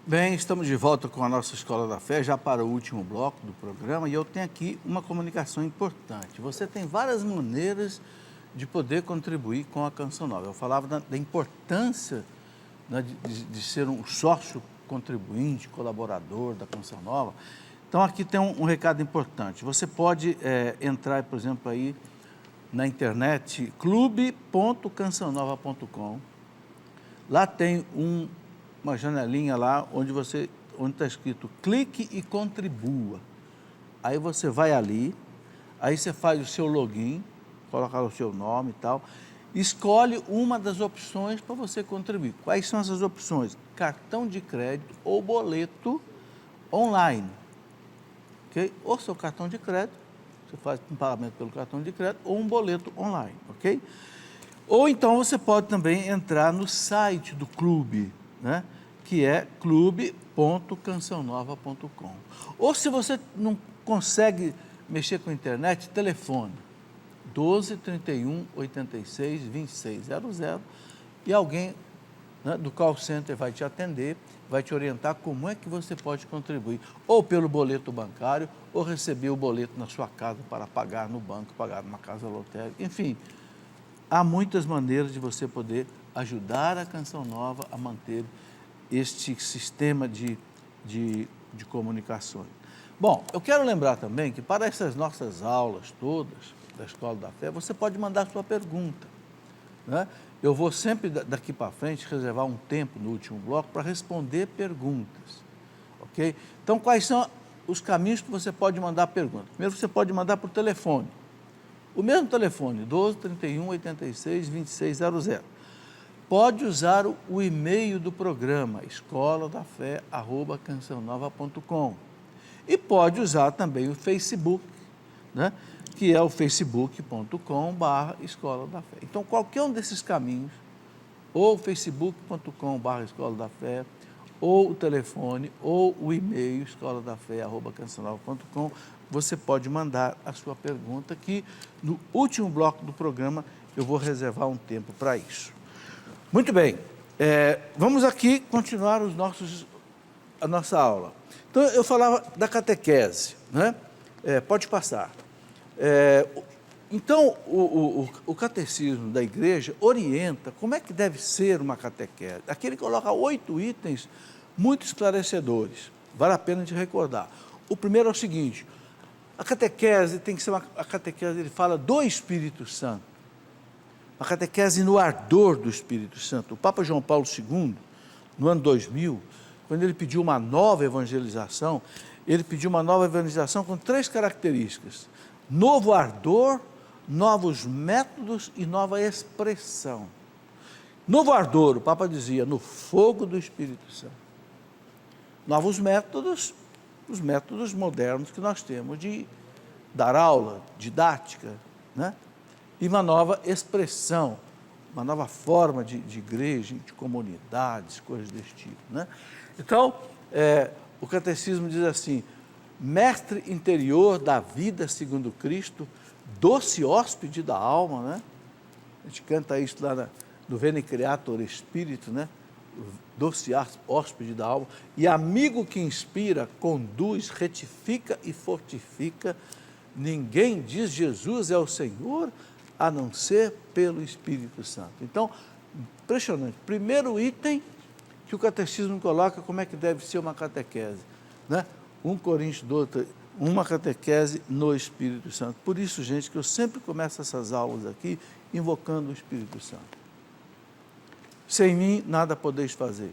Bem, estamos de volta com a nossa Escola da Fé, já para o último bloco do programa, e eu tenho aqui uma comunicação importante. Você tem várias maneiras de poder contribuir com a Canção Nova. Eu falava da importância, né, de ser um sócio contribuinte, colaborador da Canção Nova. Então, aqui tem um recado importante. Você pode entrar, por exemplo, aí na internet, clube.cançãonova.com. Lá tem uma janelinha lá onde está escrito clique e contribua. Aí você vai ali, aí você faz o seu login, coloca o seu nome e tal, escolhe uma das opções para você contribuir. Quais são essas opções? Cartão de crédito ou boleto online. Ok? Ou seu cartão de crédito, você faz um pagamento pelo cartão de crédito, ou um boleto online, ok? Ou então você pode também entrar no site do clube, né? Que é clube.cançãonova.com. Ou se você não consegue mexer com a internet, telefone 12 31 86 26 00 e alguém, né, do call center vai te atender, vai te orientar como é que você pode contribuir, ou pelo boleto bancário, ou receber o boleto na sua casa para pagar no banco, pagar numa casa lotérica, enfim. Há muitas maneiras de você poder ajudar a Canção Nova a manter este sistema de comunicações. Bom, eu quero lembrar também que para essas nossas aulas todas da Escola da Fé, você pode mandar sua pergunta, né? Eu vou sempre daqui para frente reservar um tempo no último bloco para responder perguntas, ok? Então, quais são os caminhos que você pode mandar pergunta? Primeiro, você pode mandar por telefone. O mesmo telefone, 12 31 86 26 00. Pode usar o e-mail do programa, escoladafé@cançãonova.com. E pode usar também o Facebook, né, que é o facebook.com/Escola da Fé. Então, qualquer um desses caminhos, ou facebook.com/Escola da Fé, ou o telefone, ou o e-mail, escoladafé@cançãonova.com, você pode mandar a sua pergunta, que no último bloco do programa eu vou reservar um tempo para isso. Muito bem, vamos aqui continuar a nossa aula. Então, eu falava da catequese, né? Pode passar. Então, o catecismo da igreja orienta como é que deve ser uma catequese. Aqui ele coloca 8 itens muito esclarecedores, vale a pena de recordar. O primeiro é o seguinte: a catequese tem que ser a catequese, ele fala do Espírito Santo. A catequese no ardor do Espírito Santo. O Papa João Paulo II, no ano 2000, quando ele pediu uma nova evangelização, ele pediu uma nova evangelização com 3 características: novo ardor, novos métodos e nova expressão. Novo ardor, o Papa dizia, no fogo do Espírito Santo. Novos métodos, os métodos modernos que nós temos de dar aula, didática, né? E uma nova expressão, uma nova forma de igreja, de comunidades, coisas desse tipo, né? Então, o catecismo diz assim: mestre interior da vida segundo Cristo, doce hóspede da alma, né? A gente canta isso lá no Veni Creator Espírito, né? Doce hóspede da alma, e amigo que inspira, conduz, retifica e fortifica. Ninguém diz Jesus é o Senhor, a não ser pelo Espírito Santo. Então, impressionante. Primeiro item que o catecismo coloca como é que deve ser uma catequese, né? 1 Coríntios 12, uma catequese no Espírito Santo. Por isso, gente, que eu sempre começo essas aulas aqui invocando o Espírito Santo. Sem mim, nada podeis fazer.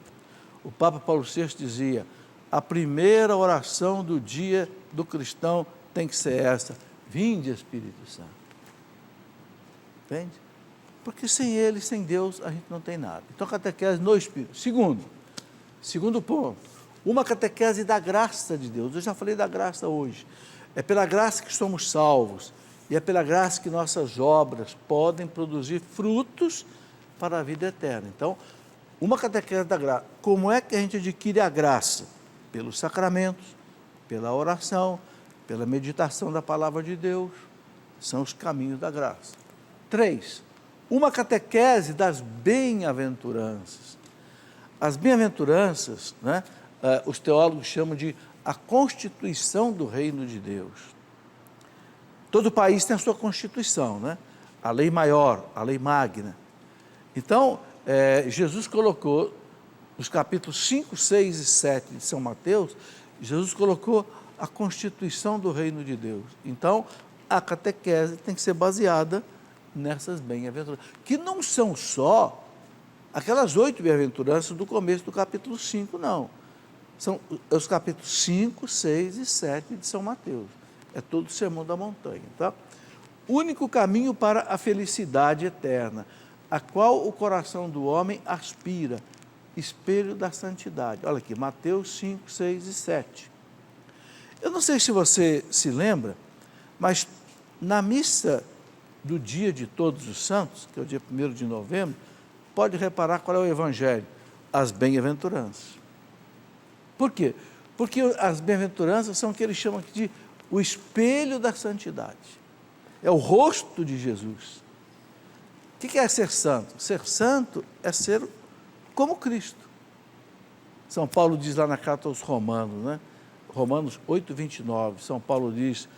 O Papa Paulo VI dizia: a primeira oração do dia do cristão tem que ser essa: vinde, Espírito Santo. Entende? Porque sem ele, sem Deus, a gente não tem nada. Então, catequese no Espírito. Segundo ponto, uma catequese da graça de Deus. Eu já falei da graça hoje. É pela graça que somos salvos, e é pela graça que nossas obras podem produzir frutos para a vida eterna. Então, uma catequese da graça. Como é que a gente adquire a graça? Pelos sacramentos, pela oração, pela meditação da palavra de Deus. São os caminhos da graça. 3, uma catequese das bem-aventuranças. As bem-aventuranças, né, os teólogos chamam de a constituição do reino de Deus. Todo país tem a sua constituição, né? A lei maior, a lei magna. Então, Jesus colocou, nos capítulos 5, 6 e 7 de São Mateus, Jesus colocou a constituição do reino de Deus. Então, a catequese tem que ser baseada nessas bem-aventuranças, que não são só aquelas 8 bem-aventuranças do começo do capítulo 5, não. São os capítulos 5, 6 e 7 de São Mateus. É todo o Sermão da Montanha, tá? Único caminho para a felicidade eterna, a qual o coração do homem aspira, espelho da santidade. Olha aqui, Mateus 5, 6 e 7. Eu não sei se você se lembra, mas na missa do dia de Todos os Santos, que é o dia 1º de novembro, pode reparar qual é o evangelho, as bem-aventuranças. Por quê? Porque as bem-aventuranças são o que eles chamam de o espelho da santidade. É o rosto de Jesus. O que é ser santo? Ser santo é ser como Cristo. São Paulo diz lá na carta aos Romanos, né? Romanos 8, 29, São Paulo diz: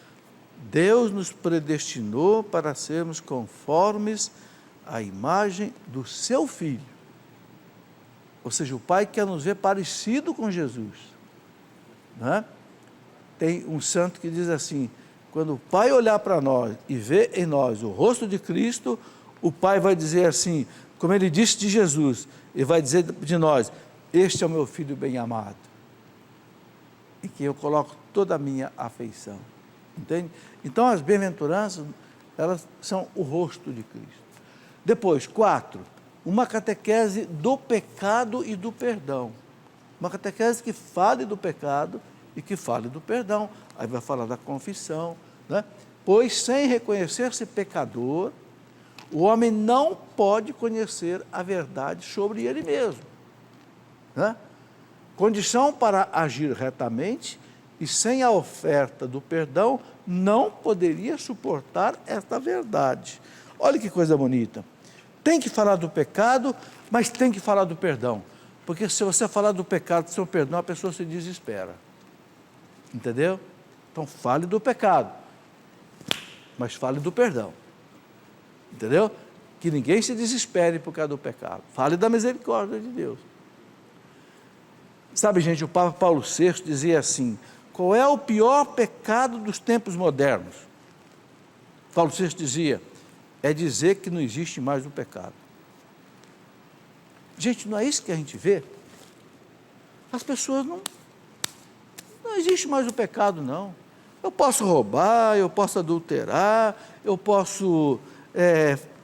Deus nos predestinou para sermos conformes à imagem do seu Filho. Ou seja, o Pai quer nos ver parecido com Jesus. Né? Tem um santo que diz assim: quando o Pai olhar para nós e ver em nós o rosto de Cristo, o Pai vai dizer assim, como ele disse de Jesus, ele vai dizer de nós: este é o meu Filho bem-amado, em quem eu coloco toda a minha afeição. Entende? Então, as bem-aventuranças, elas são o rosto de Cristo. Depois, 4, uma catequese do pecado e do perdão. Uma catequese que fale do pecado e que fale do perdão. Aí vai falar da confissão, né? Pois sem reconhecer-se pecador, o homem não pode conhecer a verdade sobre ele mesmo. Né? Condição para agir retamente, e sem a oferta do perdão, não poderia suportar esta verdade. Olha que coisa bonita. Tem que falar do pecado, mas tem que falar do perdão. Porque se você falar do pecado sem o perdão, a pessoa se desespera. Entendeu? Então, fale do pecado, mas fale do perdão. Entendeu? Que ninguém se desespere por causa do pecado. Fale da misericórdia de Deus. Sabe, gente, o Papa Paulo VI dizia assim: qual é o pior pecado dos tempos modernos? Paulo VI dizia: é dizer que não existe mais o pecado. Gente, não é isso que a gente vê? As pessoas não existe mais o pecado, não. Eu posso roubar, eu posso adulterar, eu posso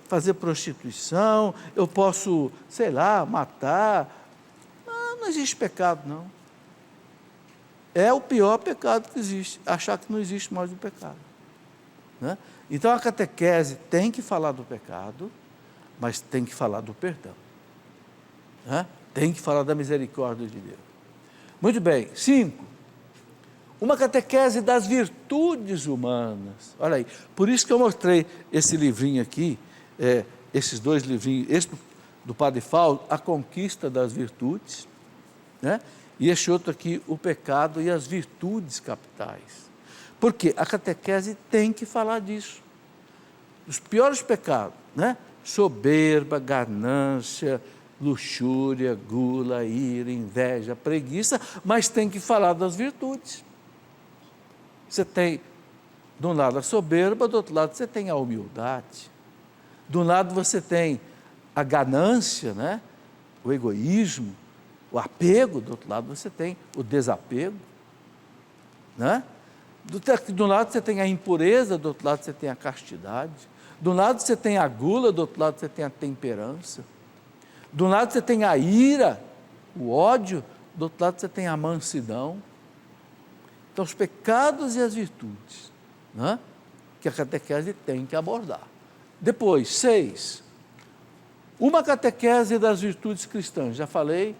fazer prostituição, eu posso, sei lá, matar. Não existe pecado, não. É o pior pecado que existe, achar que não existe mais o pecado. Né? Então, a catequese tem que falar do pecado, mas tem que falar do perdão. Né? Tem que falar da misericórdia de Deus. Muito bem. 5. Uma catequese das virtudes humanas. Olha aí, por isso que eu mostrei esse livrinho aqui, esses 2 livrinhos, esse do Padre Fausto, A Conquista das Virtudes, né? E este outro aqui, O Pecado e as Virtudes Capitais. Porque a catequese tem que falar disso. Os piores pecados, né? Soberba, ganância, luxúria, gula, ira, inveja, preguiça, mas tem que falar das virtudes. Você tem, de um lado, a soberba, do outro lado você tem a humildade. De um lado você tem a ganância, né? O egoísmo, o apego, do outro lado você tem o desapego. Né? De um lado você tem a impureza, do outro lado você tem a castidade. De um lado você tem a gula, do outro lado você tem a temperança. De um lado você tem a ira, o ódio, do outro lado você tem a mansidão. Então, os pecados e as virtudes, né, que a catequese tem que abordar. Depois, 6, uma catequese das virtudes cristãs. Já falei,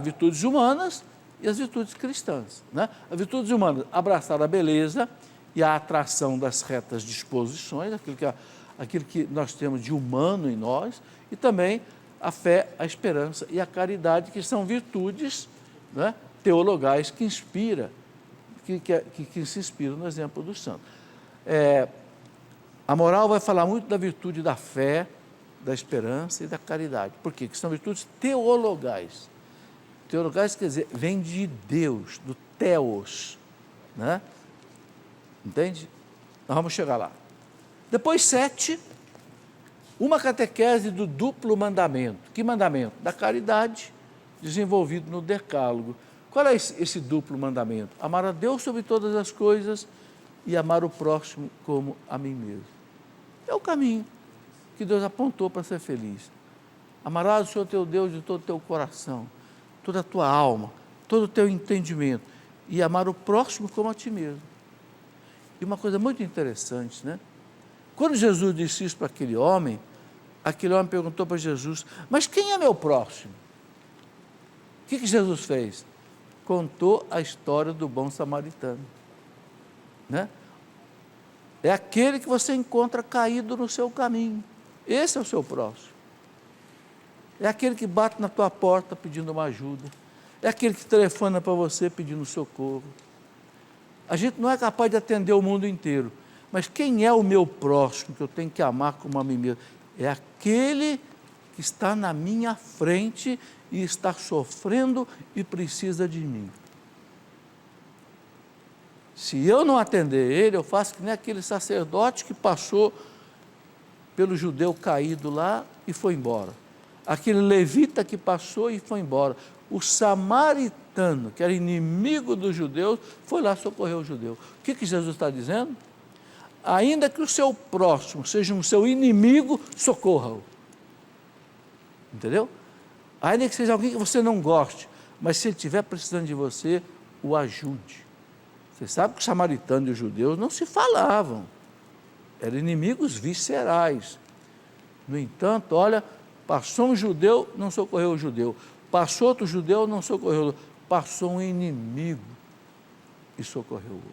virtudes humanas e as virtudes cristãs. Né? As virtudes humanas, abraçar a beleza e a atração das retas disposições, aquilo que nós temos de humano em nós, e também a fé, a esperança e a caridade, que são virtudes, né, teologais que inspira, que se inspiram no exemplo dos santos. A moral vai falar muito da virtude da fé, da esperança e da caridade. Por quê? Porque são virtudes teologais. Teologais quer dizer, vem de Deus, do Theos, né? Entende? Nós vamos chegar lá. Depois 7, uma catequese do duplo mandamento. Que mandamento? Da caridade, desenvolvido no Decálogo. Qual é esse duplo mandamento? Amar a Deus sobre todas as coisas e amar o próximo como a mim mesmo. É o caminho que Deus apontou para ser feliz. Amarás o Senhor teu Deus de todo o teu coração, toda a tua alma, todo o teu entendimento, e amar o próximo como a ti mesmo. E uma coisa muito interessante, né? Quando Jesus disse isso para aquele homem perguntou para Jesus, mas quem é meu próximo? O que Jesus fez? Contou a história do bom samaritano, né? É aquele que você encontra caído no seu caminho. Esse é o seu próximo. É aquele que bate na tua porta pedindo uma ajuda. É aquele que telefona para você pedindo socorro. A gente não é capaz de atender o mundo inteiro. Mas quem é o meu próximo que eu tenho que amar como a mim mesmo? É aquele que está na minha frente e está sofrendo e precisa de mim. Se eu não atender ele, eu faço que nem aquele sacerdote que passou pelo judeu caído lá e foi embora. Aquele levita que passou e foi embora. O samaritano, que era inimigo dos judeus, foi lá socorrer o judeu. O que Jesus está dizendo? Ainda que o seu próximo seja um seu inimigo, socorra-o. Entendeu? Ainda que seja alguém que você não goste, mas se ele estiver precisando de você, o ajude. Você sabe que os samaritanos e os judeus não se falavam, eram inimigos viscerais. No entanto, olha, passou um judeu, não socorreu o judeu, passou outro judeu, não socorreu o outro, passou um inimigo e socorreu o outro.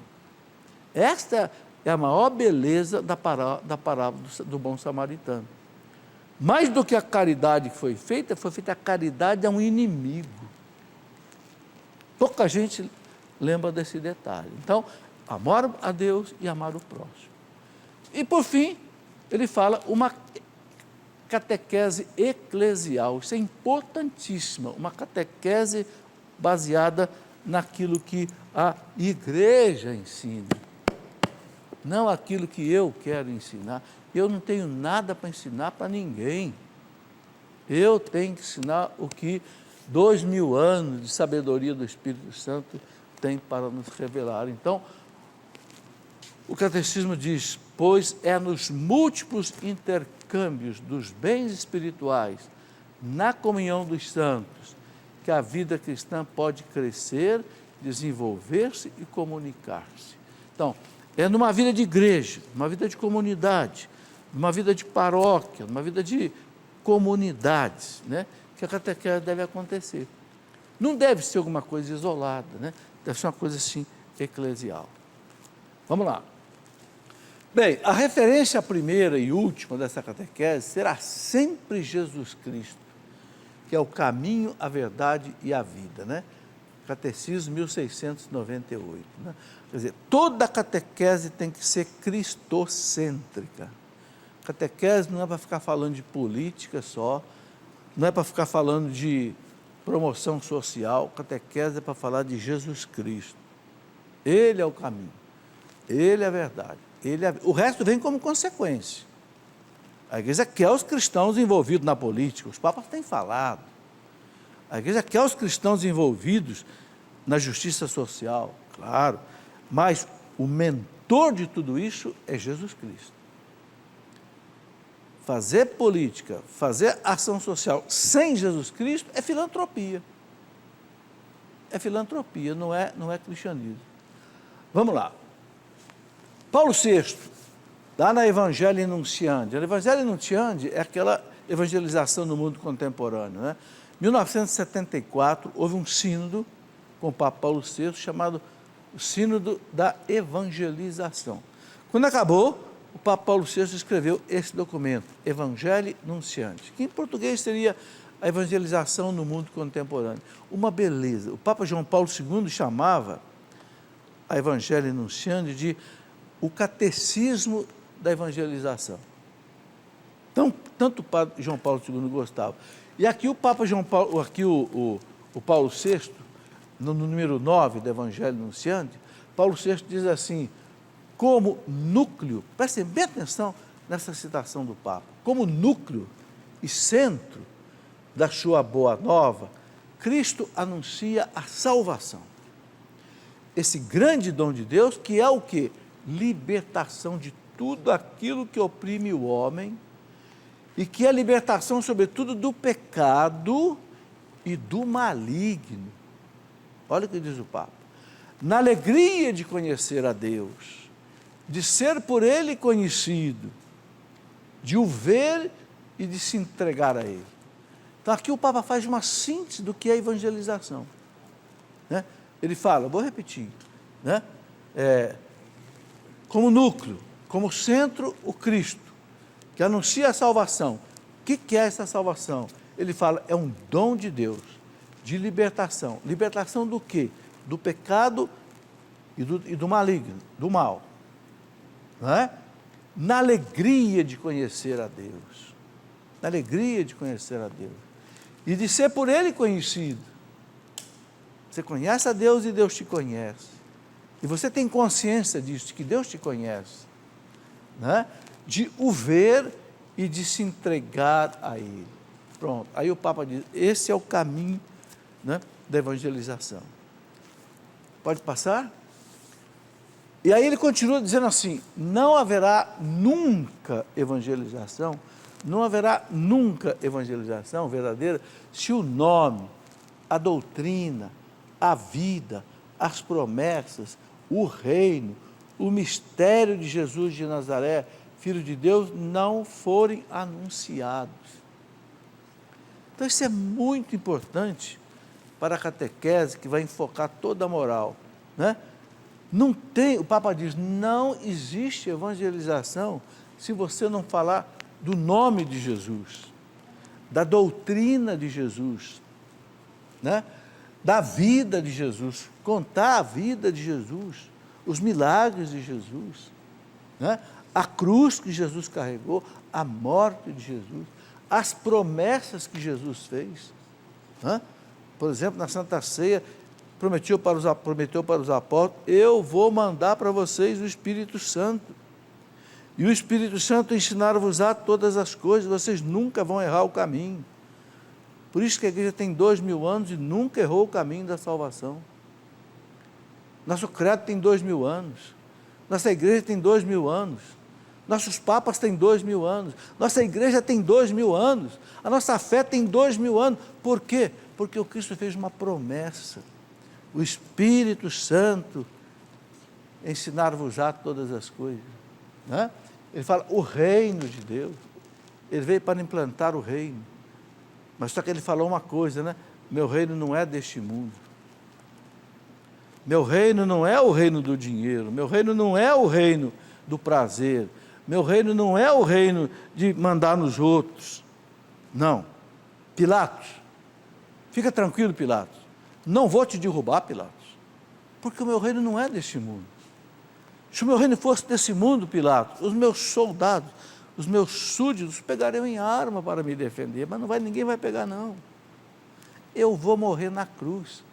Esta é a maior beleza da parábola do bom samaritano. Mais do que a caridade que foi feita a caridade a um inimigo. Pouca gente lembra desse detalhe. Então, amar a Deus e amar o próximo. E, por fim, ele fala uma catequese eclesial. Isso é importantíssimo. Uma catequese baseada naquilo que a igreja ensina. Não aquilo que eu quero ensinar. Eu não tenho nada para ensinar para ninguém. Eu tenho que ensinar o que 2000 anos de sabedoria do Espírito Santo tem para nos revelar. Então, o catecismo diz, pois é nos múltiplos intercâmbios dos bens espirituais, na comunhão dos santos, que a vida cristã pode crescer, desenvolver-se e comunicar-se. Então, é numa vida de igreja, numa vida de comunidade, numa vida de paróquia, numa vida de comunidades, né, que a catequese deve acontecer. Não deve ser alguma coisa isolada, né? Deve ser uma coisa assim, eclesial. Vamos lá. Bem, a referência primeira e última dessa catequese será sempre Jesus Cristo, que é o caminho, a verdade e a vida, né? Catecismo 1698. Né? Quer dizer, toda catequese tem que ser cristocêntrica. Catequese não é para ficar falando de política só, não é para ficar falando de promoção social, catequese é para falar de Jesus Cristo. Ele é o caminho, Ele é a verdade, o resto vem como consequência. A igreja quer os cristãos envolvidos na política, os papas têm falado. A igreja quer os cristãos envolvidos na justiça social, claro, mas o mentor de tudo isso é Jesus Cristo. Fazer política, fazer ação social sem Jesus Cristo é filantropia. É filantropia, não é cristianismo. Vamos lá. Paulo VI, lá na Evangelii Nuntiandi. A Evangelii Nuntiandi é aquela evangelização no mundo contemporâneo, né? Em 1974, houve um sínodo com o Papa Paulo VI, chamado o Sínodo da Evangelização. Quando acabou, o Papa Paulo VI escreveu esse documento, Evangelii Nuntiandi, que em português seria a evangelização no mundo contemporâneo. Uma beleza. O Papa João Paulo II chamava a Evangelho Nunciandi de o catecismo da evangelização. Então, tanto o Papa João Paulo II gostava. E aqui o Papa João Paulo, aqui o Paulo VI, no número 9 do Evangelho Nunciandi, Paulo VI diz assim, como núcleo, prestem bem atenção nessa citação do Papa, como núcleo e centro da sua boa nova, Cristo anuncia a salvação. Esse grande dom de Deus, que é o quê? Libertação de tudo aquilo que oprime o homem, e que é libertação, sobretudo, do pecado e do maligno. Olha o que diz o Papa. Na alegria de conhecer a Deus, de ser por Ele conhecido, de o ver e de se entregar a Ele. Então, aqui o Papa faz uma síntese do que é evangelização. Né? Ele fala, vou repetir, né? Como núcleo, como centro, o Cristo, que anuncia a salvação. O que é essa salvação? Ele fala, é um dom de Deus, de libertação. Libertação do quê? Do pecado e do maligno, do mal. Não é? Na alegria de conhecer a Deus. Na alegria de conhecer a Deus. E de ser por Ele conhecido. Você conhece a Deus e Deus te conhece. E você tem consciência disso, de que Deus te conhece. Né? De o ver e de se entregar a Ele. Pronto. Aí o Papa diz, esse é o caminho, né, da evangelização. Pode passar? E aí ele continua dizendo assim, não haverá nunca evangelização verdadeira se o nome, a doutrina, a vida, as promessas, o reino, o mistério de Jesus de Nazaré, Filho de Deus, não forem anunciados. Então isso é muito importante para a catequese que vai enfocar toda a moral, né? Não tem, o Papa diz, não existe evangelização se você não falar do nome de Jesus, da doutrina de Jesus, né? Da vida de Jesus, contar a vida de Jesus, os milagres de Jesus, né? A cruz que Jesus carregou, a morte de Jesus, as promessas que Jesus fez, né? Por exemplo, na Santa Ceia, prometeu para os apóstolos, eu vou mandar para vocês o Espírito Santo, e o Espírito Santo ensinar-vos-á todas as coisas, vocês nunca vão errar o caminho. Por isso que a igreja tem 2000 anos e nunca errou o caminho da salvação. Nosso credo tem 2000 anos, nossa igreja tem 2000 anos, nossos papas têm 2000 anos, nossa igreja tem 2000 anos, a nossa fé tem 2000 anos. Por quê? Porque o Cristo fez uma promessa. O Espírito Santo ensinar-vos-á todas as coisas. Né? Ele fala, o reino de Deus. Ele veio para implantar o reino. Mas só que ele falou uma coisa, né? Meu reino não é deste mundo. Meu reino não é o reino do dinheiro. Meu reino não é o reino do prazer. Meu reino não é o reino de mandar nos outros. Não. Pilatos, fica tranquilo, Pilatos. Não vou te derrubar, Pilatos, porque o meu reino não é deste mundo. Se o meu reino fosse desse mundo, Pilatos, os meus soldados, os meus súditos pegariam em arma para me defender, mas ninguém vai pegar, não. Eu vou morrer na cruz,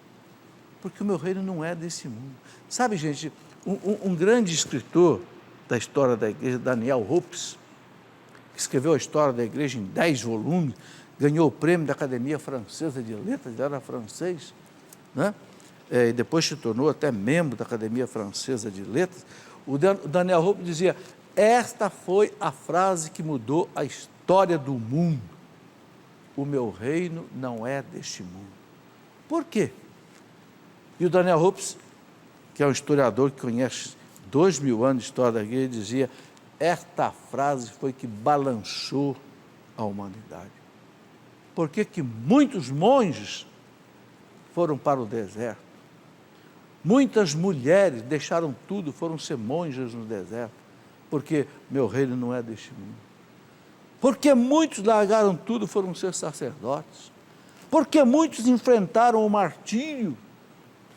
porque o meu reino não é desse mundo. Sabe, gente, um grande escritor da história da igreja, Daniel Hopes, que escreveu a história da igreja em 10 volumes, ganhou o prêmio da Academia Francesa de Letras, ele era francês, né? E depois se tornou até membro da Academia Francesa de Letras. O Daniel Hopes dizia, esta foi a frase que mudou a história do mundo. O meu reino não é deste mundo. Por quê? E o Daniel Hopes, que é um historiador que conhece 2000 anos de história da igreja, dizia, esta frase foi que balançou a humanidade. Por que muitos monges foram para o deserto? Muitas mulheres deixaram tudo, foram ser monjas no deserto, porque meu reino não é deste mundo. Porque muitos largaram tudo, foram ser sacerdotes. Porque muitos enfrentaram o martírio,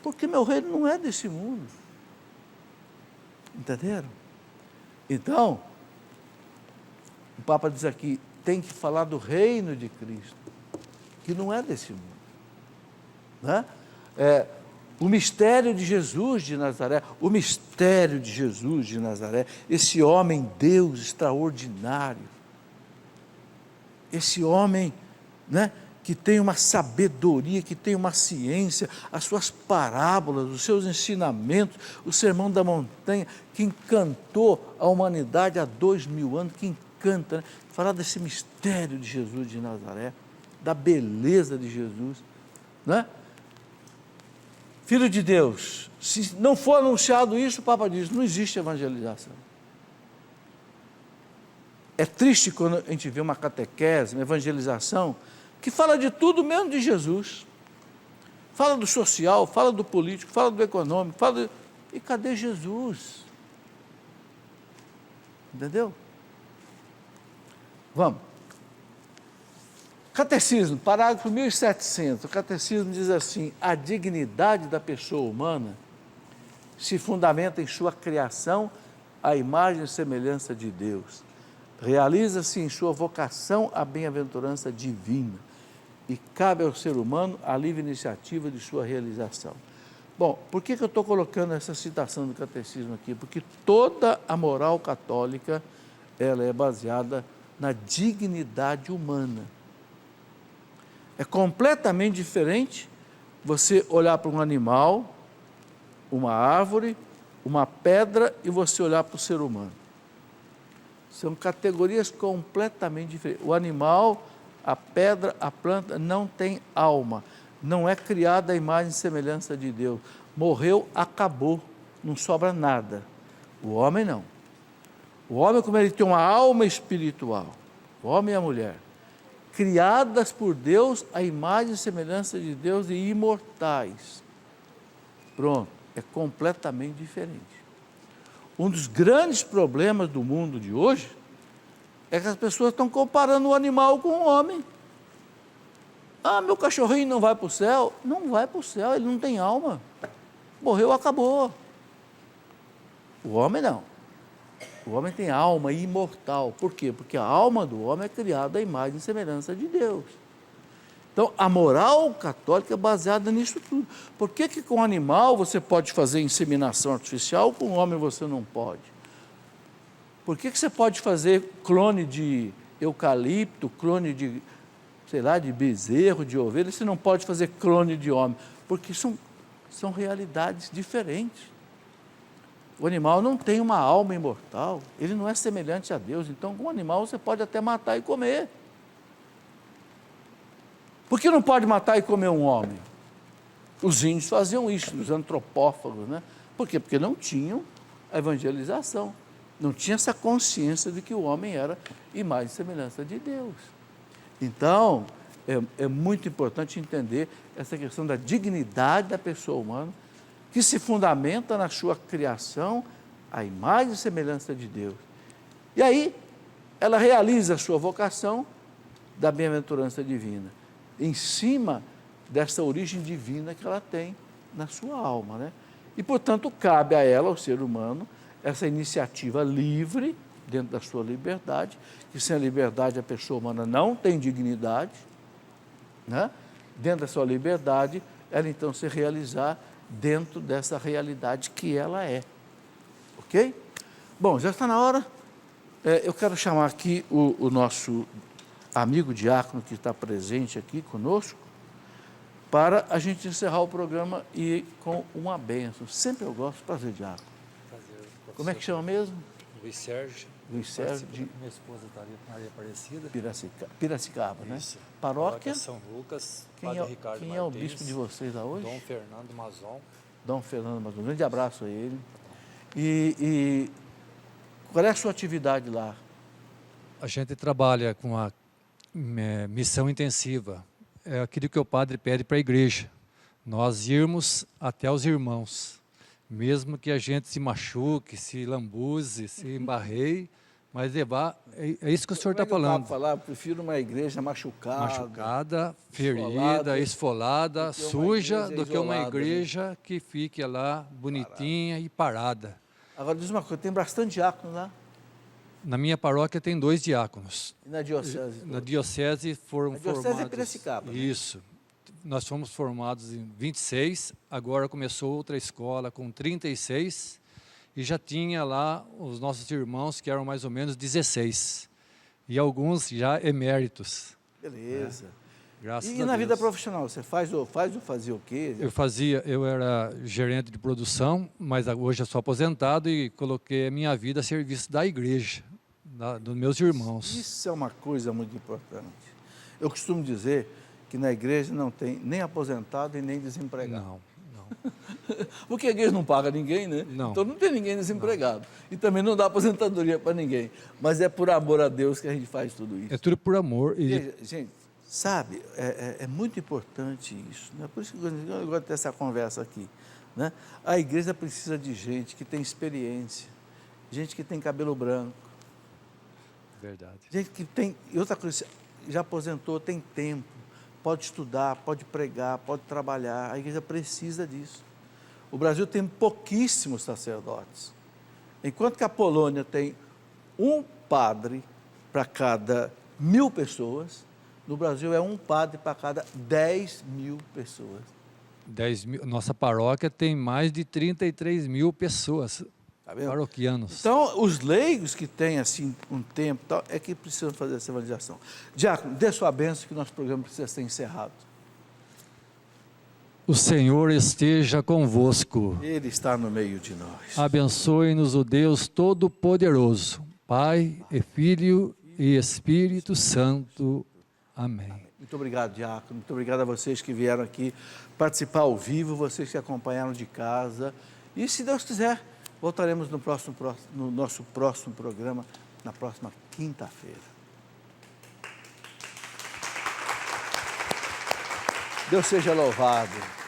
porque meu reino não é desse mundo. Entenderam? Então, o Papa diz aqui, tem que falar do reino de Cristo, que não é desse mundo. Né? O mistério de Jesus de Nazaré, o mistério de Jesus de Nazaré, esse homem Deus extraordinário, esse homem, né, que tem uma sabedoria, que tem uma ciência, as suas parábolas, os seus ensinamentos, o Sermão da Montanha, que encantou a humanidade há 2000 anos, que encanta, né? Falar desse mistério de Jesus de Nazaré, da beleza de Jesus, né? Filho de Deus, se não for anunciado isso, o Papa diz, não existe evangelização. É triste quando a gente vê uma catequese, uma evangelização, que fala de tudo menos de Jesus. Fala do social, fala do político, fala do econômico, E cadê Jesus? Entendeu? Vamos. Catecismo, parágrafo 1700, o catecismo diz assim, a dignidade da pessoa humana se fundamenta em sua criação à imagem e semelhança de Deus. Realiza-se em sua vocação à bem-aventurança divina e cabe ao ser humano a livre iniciativa de sua realização. Bom, por que eu estou colocando essa citação do catecismo aqui? Porque toda a moral católica, ela é baseada na dignidade humana. É completamente diferente você olhar para um animal, uma árvore, uma pedra e você olhar para o ser humano. São categorias completamente diferentes. O animal, a pedra, a planta não tem alma, não é criada a imagem e semelhança de Deus. Morreu, acabou, não sobra nada. O homem não. O homem, como ele tem uma alma espiritual, o homem e a mulher, criadas por Deus, a imagem e semelhança de Deus e imortais. Pronto, é completamente diferente. Um dos grandes problemas do mundo de hoje é que as pessoas estão comparando o animal com o homem. Ah, meu cachorrinho não vai para o céu? Não vai para o céu, ele não tem alma. Morreu, acabou. O homem não. O homem tem alma imortal. Por quê? Porque a alma do homem é criada à imagem e semelhança de Deus. Então, a moral católica é baseada nisso tudo. Por que que com animal você pode fazer inseminação artificial, com homem você não pode? Por que que você pode fazer clone de eucalipto, clone de, sei lá, de bezerro, de ovelha, e você não pode fazer clone de homem? Porque são realidades diferentes. O animal não tem uma alma imortal, ele não é semelhante a Deus, então com o animal você pode até matar e comer. Por que não pode matar e comer um homem? Os índios faziam isso, os antropófagos, né? Por quê? Porque não tinham a evangelização, não tinha essa consciência de que o homem era imagem e semelhança de Deus. Então, é muito importante entender essa questão da dignidade da pessoa humana, que se fundamenta na sua criação, a imagem e semelhança de Deus. E aí, ela realiza a sua vocação da bem-aventurança divina, em cima dessa origem divina que ela tem na sua alma, né? E, portanto, cabe a ela, ao ser humano, essa iniciativa livre, dentro da sua liberdade, que sem a liberdade a pessoa humana não tem dignidade, né? Dentro da sua liberdade, ela então se realizar dentro dessa realidade que ela é. Ok? Bom, já está na hora. Eu quero chamar aqui o nosso amigo diácono que está presente aqui conosco, para a gente encerrar o programa e ir com uma bênção. Sempre eu gosto. Prazer, diácono. Prazer. Como é que chama mesmo? Luiz Sérgio. Luiz Sérgio de Minha esposa está ali, Maria Aparecida. Piracicaba, né? Isso. Paróquia? São Lucas. Quem Padre Ricardo é o Martins, bispo de vocês lá hoje? Dom Fernando Mazon. Dom Fernando Mazon. Um grande abraço a ele. E qual é a sua atividade lá? A gente trabalha com a missão intensiva. É aquilo que o padre pede para a igreja. Nós irmos até os irmãos. Mesmo que a gente se machuque, se lambuze, se embarreie, Mas levar, é isso que o senhor está Como é que o falando. Papa falava? Prefiro uma igreja machucada. Machucada, ferida, esfolada, do que uma suja, igreja do que uma isolada, né? igreja que fique lá bonitinha e parada. Agora diz uma coisa, tem bastante diácono lá? Na minha paróquia tem 2 diáconos. E na diocese? Na diocese foram A diocese formados... é Piracicaba, né? Isso. Nós fomos formados em 26, agora começou outra escola com 36, e já tinha lá os nossos irmãos, que eram mais ou menos 16, e alguns já eméritos. Beleza. Graças E a na vida Deus. profissional, você fazia o quê? Eu era gerente de produção, mas hoje eu sou aposentado e coloquei a minha vida a serviço da igreja, dos meus irmãos. Isso é uma coisa muito importante. Eu costumo dizer que na igreja não tem nem aposentado e nem desempregado. Não. Porque a igreja não paga ninguém, né? Não. Então não tem ninguém desempregado. E também não dá aposentadoria para ninguém. Mas é por amor a Deus que a gente faz tudo isso. É tudo por amor. Gente, sabe, é muito importante isso. Né? Por isso que eu gosto dessa conversa aqui. Né? A igreja precisa de gente que tem experiência, gente que tem cabelo branco, Verdade. gente que tem... E outra coisa, já aposentou, tem tempo, pode estudar, pode pregar, pode trabalhar. A igreja precisa disso. O Brasil tem pouquíssimos sacerdotes. Enquanto que a Polônia tem um padre para cada 1.000 pessoas, no Brasil é um padre para cada 10.000 pessoas. 10 mil, nossa paróquia tem mais de 33 mil pessoas, Tá vendo? paroquianos. Então, os leigos que têm assim um tempo, tal, é que precisam fazer essa evangelização. Diácono, dê sua bênção que nosso programa precisa ser encerrado. O Senhor esteja convosco. Ele está no meio de nós. Abençoe-nos o Deus Todo-Poderoso, Pai e Filho e Espírito Santo. Amém. Muito obrigado, diácono. Muito obrigado a vocês que vieram aqui participar ao vivo, vocês que acompanharam de casa. E, se Deus quiser, voltaremos no nosso próximo programa, na próxima quinta-feira. Deus seja louvado.